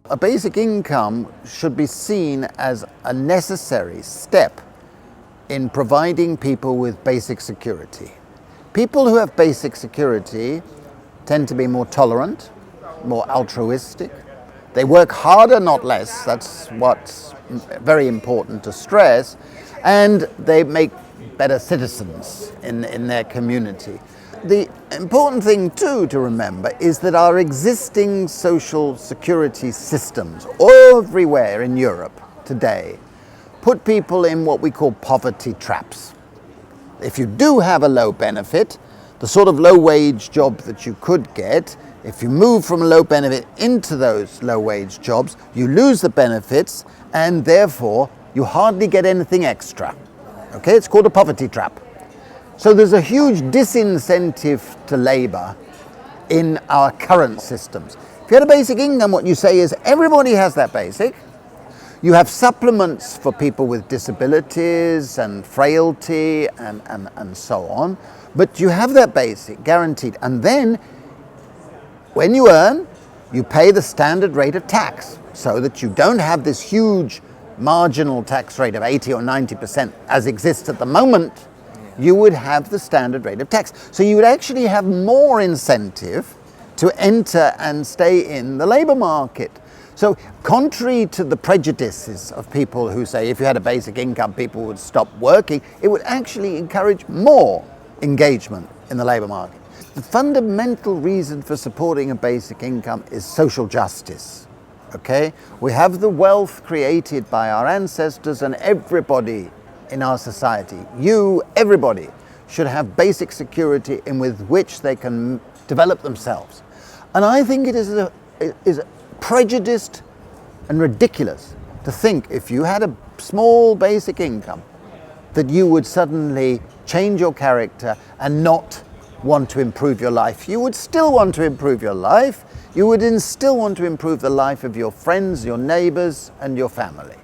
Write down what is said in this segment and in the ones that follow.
A basic income should be seen as a necessary step in providing people with basic security. People who have basic security tend to be more tolerant, more altruistic. They work harder, not less. That's what's very important to stress. And they make better citizens in their community. The important thing too to remember is that our existing social security systems everywhere in Europe today put people in what we call poverty traps. If you do have a low benefit, the sort of low wage job that you could get, if you move from a low benefit into those low wage jobs, you lose the benefits and therefore you hardly get anything extra. Okay, it's called a poverty trap. So there's a huge disincentive to labour in our current systems. If you had a basic income, what you say is everybody has that basic. You have supplements for people with disabilities and frailty and so on, but you have that basic guaranteed. And then when you earn, you pay the standard rate of tax so that you don't have this huge marginal tax rate of 80 or 90% as exists at the moment. You would have the standard rate of tax. So you would actually have more incentive to enter and stay in the labour market. So contrary to the prejudices of people who say if you had a basic income people would stop working, it would actually encourage more engagement in the labour market. The fundamental reason for supporting a basic income is social justice. Okay? We have the wealth created by our ancestors and everybody in our society, everybody, should have basic security in with which they can develop themselves. And I think it is prejudiced and ridiculous to think if you had a small basic income that you would suddenly change your character and not want to improve your life. You would still want to improve your life. You would still want to improve the life of your friends, your neighbours and your family.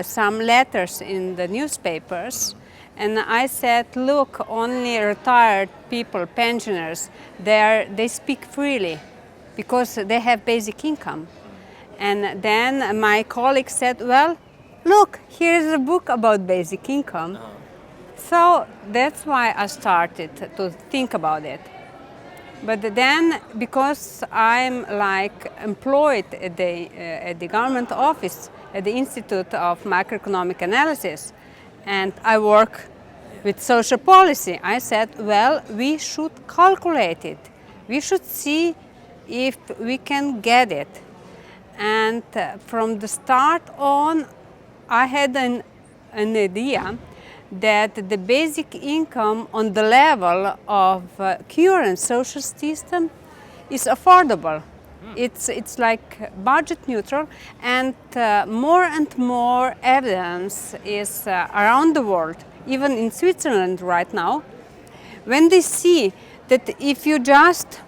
Some letters in the newspapers, and I said, look, only retired people, pensioners, they speak freely because they have basic income. And then my colleague said, well, look, here's a book about basic income. So that's why I started to think about it. But then, because I'm employed at the government office, at the Institute of Macroeconomic Analysis, and I work with social policy, I said, well, we should calculate it. We should see if we can get it. And from the start on, I had an idea that the basic income on the level of current social system is affordable. It's like budget neutral, and more evidence is around the world, even in Switzerland right now, when they see that if you just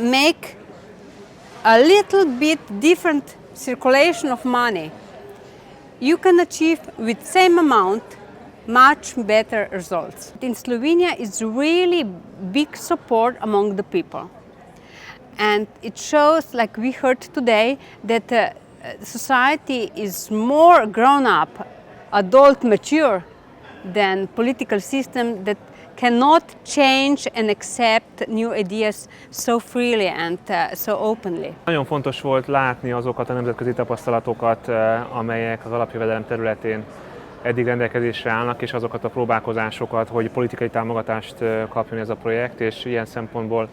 make a little bit different circulation of money, you can achieve with same amount much better results. In Slovenia, it's really big support among the people. And it shows, like we heard today, that society is more grown up, adult, mature than political system that cannot change and accept new ideas so freely and so openly. Nagyon fontos volt látni azokat a nemzetközi tapasztalatokat, amelyek az alapjövedelem területén eddig rendelkezésre állnak, és azokat a próbálkozásokat, hogy politikai támogatást kapjon ez a projekt, és ilyen szempontból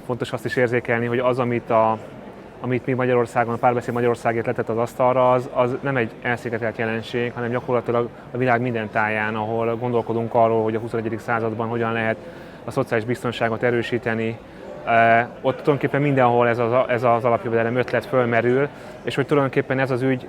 fontos azt is érzékelni, hogy az, amit mi Magyarországon, a Párbeszéd Magyarországért letett az asztalra, az nem egy elszigetelt jelenség, hanem gyakorlatilag a világ minden táján, ahol gondolkodunk arról, hogy a 21. században hogyan lehet a szociális biztonságot erősíteni. Ott tulajdonképpen mindenhol ez az alapjövedelem ötlet fölmerül, és hogy tulajdonképpen ez az ügy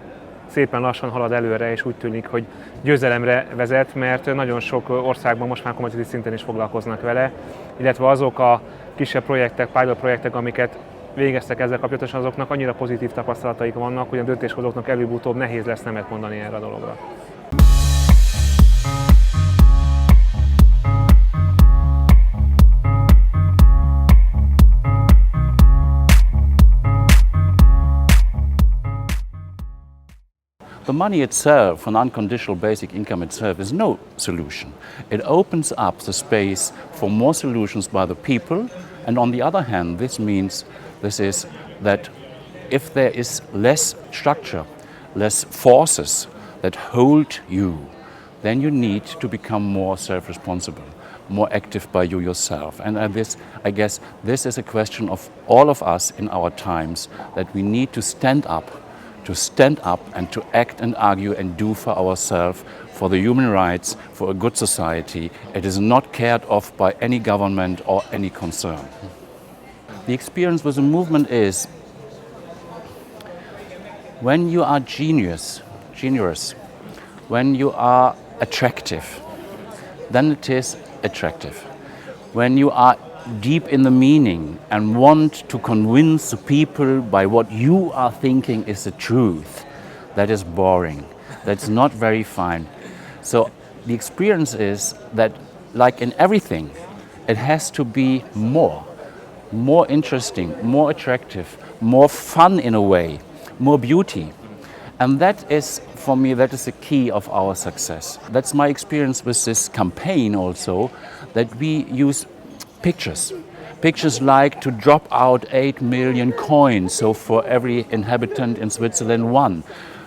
szépen lassan halad előre, és úgy tűnik, hogy győzelemre vezet, mert nagyon sok országban most már kormányzati szinten is foglalkoznak vele, illetve azok a kisebb projektek, pilot projektek, amiket végeztek ezzel kapcsolatosan, azoknak annyira pozitív tapasztalataik vannak, hogy a döntéshozóknak előbb-utóbb nehéz lesz nemet mondani erre a dologra. The money itself, an unconditional basic income itself, is no solution. It opens up the space for more solutions by the people, and on the other hand, this means that if there is less structure, less forces that hold you, then you need to become more self-responsible, more active by you yourself. And I guess this is a question of all of us in our times, that we need to stand up and to act and argue and do for ourselves, for the human rights, for a good society. It is not cared of by any government or any concern. The experience with the movement is when you are generous, when you are attractive, then it is attractive. When you are deep in the meaning and want to convince the people by what you are thinking is the truth, that is boring. That's not very fine. So the experience is that, like in everything, it has to be more interesting, more attractive, more fun in a way, more beauty. And that is, for me, that is the key of our success. That's my experience with this campaign also, that we use Pictures like to drop out 8 million coins, so for every inhabitant in Switzerland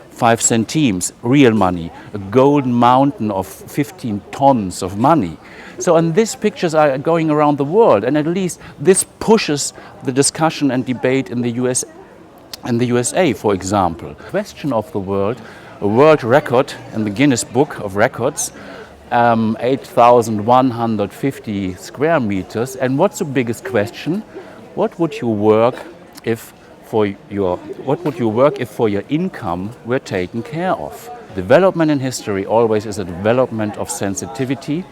5 centimes, real money, a golden mountain of 15 tons of money. So, and these pictures are going around the world, and at least this pushes the discussion and debate in the USA, for example. Question of the world, a world record in the Guinness Book of Records, 8,150 square meters. And what's the biggest question? What would you work if for your income were taken care of? Development in history always is a development of sensitivity,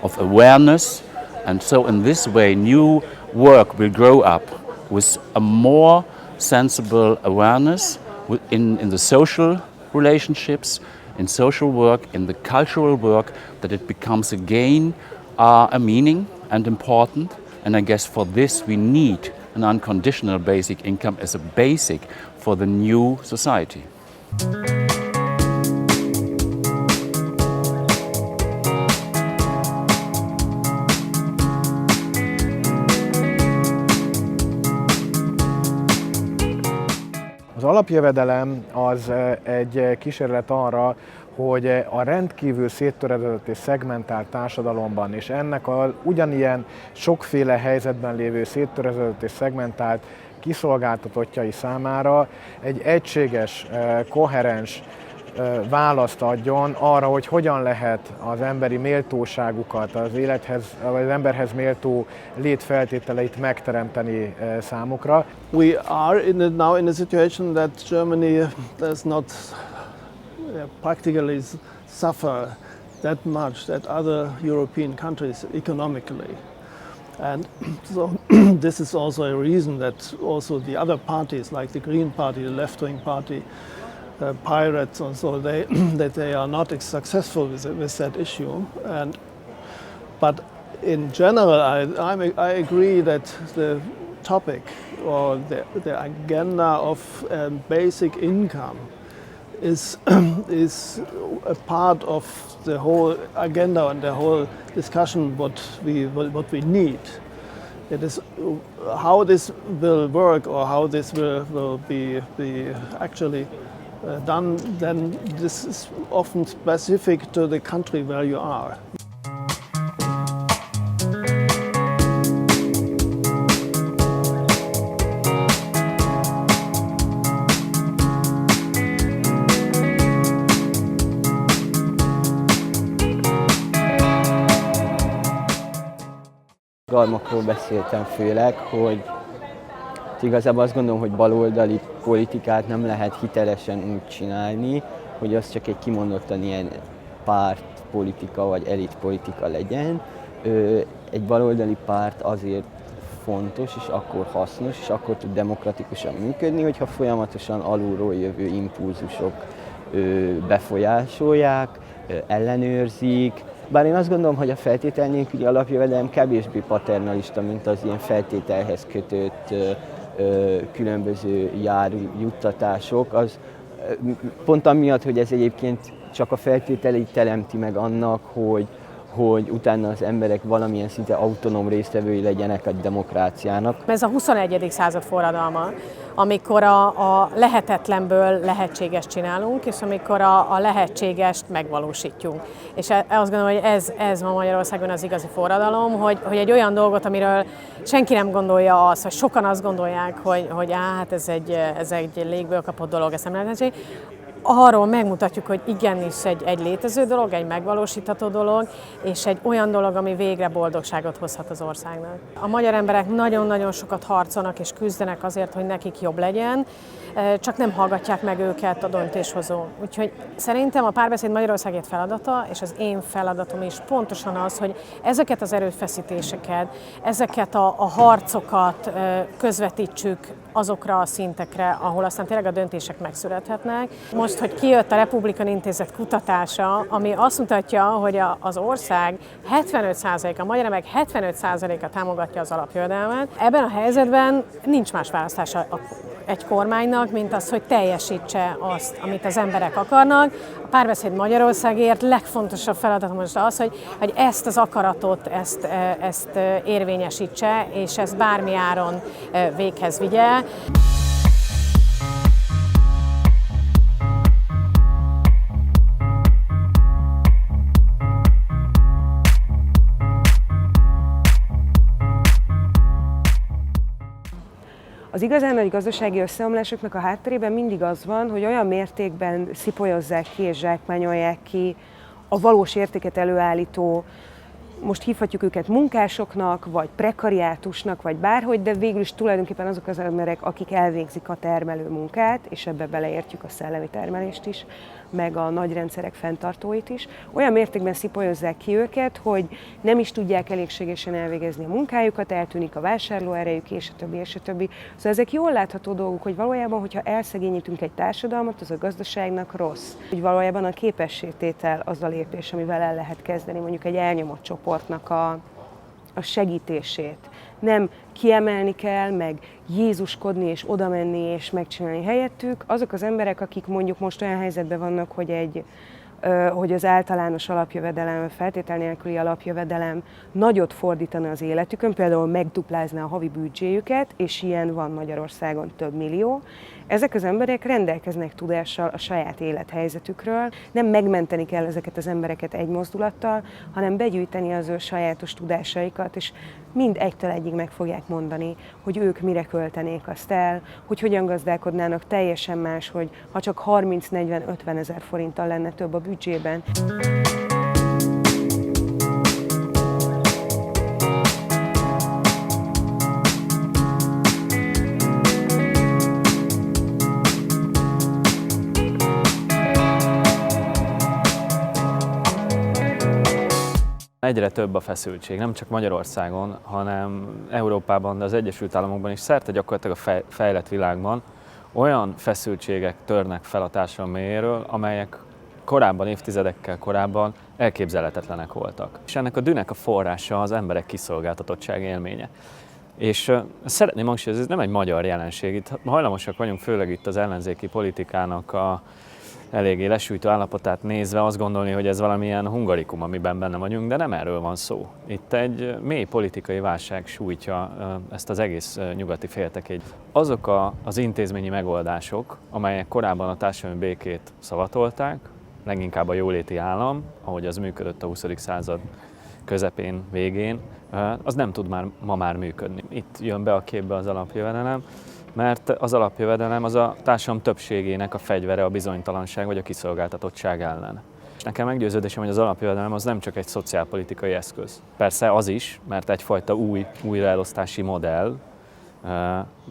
of awareness, and so in this way new work will grow up with a more sensible awareness in the social relationships, in social work, in the cultural work, that it becomes again a meaning and important. And I guess for this we need an unconditional basic income as a basic for the new society. Az alapjövedelem az egy kísérlet arra, hogy a rendkívül széttöredezett és szegmentált társadalomban, és ennek a ugyanilyen sokféle helyzetben lévő széttöredezett és szegmentált kiszolgáltatottjai számára egy egységes, koherens választ adjon arra, hogy hogyan lehet az emberi méltóságukat, az emberhez méltó létfeltételeit megteremteni számukra. We are now in a situation that Germany does not practically suffer that much that other European countries economically. And so this is also a reason that also the other parties like the Green Party, the left-wing party, pirates and so that they are not successful with that issue. But in general, I agree that the topic or the agenda of basic income is a part of the whole agenda and the whole discussion what we need. It is how this will work or how this will be actually done, then this is often specific to the country where you are. Galmakról beszéltem főleg, hogy igazából azt gondolom, hogy baloldali politikát nem lehet hitelesen úgy csinálni, hogy az csak egy kimondottan ilyen pártpolitika vagy elitpolitika legyen. Egy baloldali párt azért fontos, és akkor hasznos, és akkor tud demokratikusan működni, hogyha folyamatosan alulról jövő impulzusok befolyásolják, ellenőrzik. Bár én azt gondolom, hogy a feltétel nélküli alapjövedelem kevésbé paternalista, mint az ilyen feltételhez kötött különböző juttatások. Az, pont amiatt, hogy ez egyébként csak a feltételeit teremti meg annak, hogy utána az emberek valamilyen szinte autonóm résztvevői legyenek a demokráciának. Ez a 21. század forradalma, amikor a lehetetlenből lehetséges csinálunk, és amikor a lehetségest megvalósítjuk. És azt gondolom, hogy ez ma Magyarországon az igazi forradalom, hogy egy olyan dolgot, amiről senki nem gondolja azt, vagy sokan azt gondolják, hogy hát ez egy légből kapott dolog, ez nem lehetőség. Arról megmutatjuk, hogy igenis egy létező dolog, egy megvalósítható dolog, és egy olyan dolog, ami végre boldogságot hozhat az országnak. A magyar emberek nagyon-nagyon sokat harcolnak és küzdenek azért, hogy nekik jobb legyen, csak nem hallgatják meg őket a döntéshozó. Úgyhogy szerintem a Párbeszéd Magyarországért feladata, és az én feladatom is pontosan az, hogy ezeket az erőfeszítéseket, ezeket a harcokat közvetítsük azokra a szintekre, ahol aztán tényleg a döntések megszülethetnek. Most, hogy kijött a Republikan Intézet kutatása, ami azt mutatja, hogy az ország 75%, a magyar emberek 75%-a támogatja az alapjövedelmet. Ebben a helyzetben nincs más választása egy kormánynak, mint az, hogy teljesítse azt, amit az emberek akarnak. A Párbeszéd Magyarországért legfontosabb feladatom most az, hogy ezt az akaratot, ezt érvényesítse, és ezt bármi áron véghez vigye. Az igazán nagy gazdasági összeomlásoknak a hátterében mindig az van, hogy olyan mértékben szipolyozzák ki és zsákmányolják ki a valós értéket előállító, most hívhatjuk őket munkásoknak, vagy prekariátusnak, vagy bárhogy, de végül is tulajdonképpen azok az emberek, akik elvégzik a termelő munkát, és ebbe beleértjük a szellemi termelést is, meg a nagy rendszerek fenntartóit is, olyan mértékben szipolyozzák ki őket, hogy nem is tudják elégségesen elvégezni a munkájukat, eltűnik a vásárlóerejük, és a többi, és a többi. Szóval ezek jól látható dolgok, hogy valójában, hogyha elszegényítünk egy társadalmat, az a gazdaságnak rossz. Hogy valójában a képességtétel az a lépés, amivel el lehet kezdeni mondjuk egy elnyomott csoportnak a segítését. Nem kiemelni kell, meg jézuskodni és oda menni és megcsinálni helyettük. Azok az emberek, akik mondjuk most olyan helyzetben vannak, hogy az általános alapjövedelem, feltétel nélküli alapjövedelem nagyot fordítana az életükön, például megduplázná a havi büdzséjüket, és ilyen van Magyarországon több millió. Ezek az emberek rendelkeznek tudással a saját élethelyzetükről, nem megmenteni kell ezeket az embereket egy mozdulattal, hanem begyűjteni az ő sajátos tudásaikat, és mind egytől egyig meg fogják mondani, hogy ők mire költenék azt el, hogy hogyan gazdálkodnának teljesen más, hogy ha csak 30-40-50 ezer forinttal lenne több a büdzsében. Egyre több a feszültség, nem csak Magyarországon, hanem Európában, de az Egyesült Államokban is, szerte gyakorlatilag a fejlett világban olyan feszültségek törnek fel a társadalom mélyéről, amelyek korábban, évtizedekkel korábban elképzelhetetlenek voltak. És ennek a dűnek a forrása az emberek kiszolgáltatottság élménye. És szeretném hangsúlyozni, ez nem egy magyar jelenség. Itt hajlamosak vagyunk, főleg itt az ellenzéki politikának a eléggé lesújtó állapotát nézve azt gondolni, hogy ez valamilyen hungarikum, amiben benne vagyunk, de nem erről van szó. Itt egy mély politikai válság sújtja ezt az egész nyugati féltekét. Azok az intézményi megoldások, amelyek korábban a társadalmi békét szavatolták, leginkább a jóléti állam, ahogy az működött a 20. század közepén, végén, az nem tud ma már működni. Itt jön be a képbe az alapjövedelem, mert az alapjövedelem az a társadalom többségének a fegyvere a bizonytalanság vagy a kiszolgáltatottság ellen. És nekem meggyőződésem, hogy az alapjövedelem az nem csak egy szociálpolitikai eszköz. Persze az is, mert egyfajta újraelosztási modell,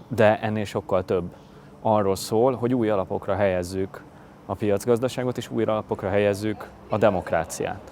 de ennél sokkal több. Arról szól, hogy új alapokra helyezzük a piacgazdaságot, és új alapokra helyezzük a demokráciát.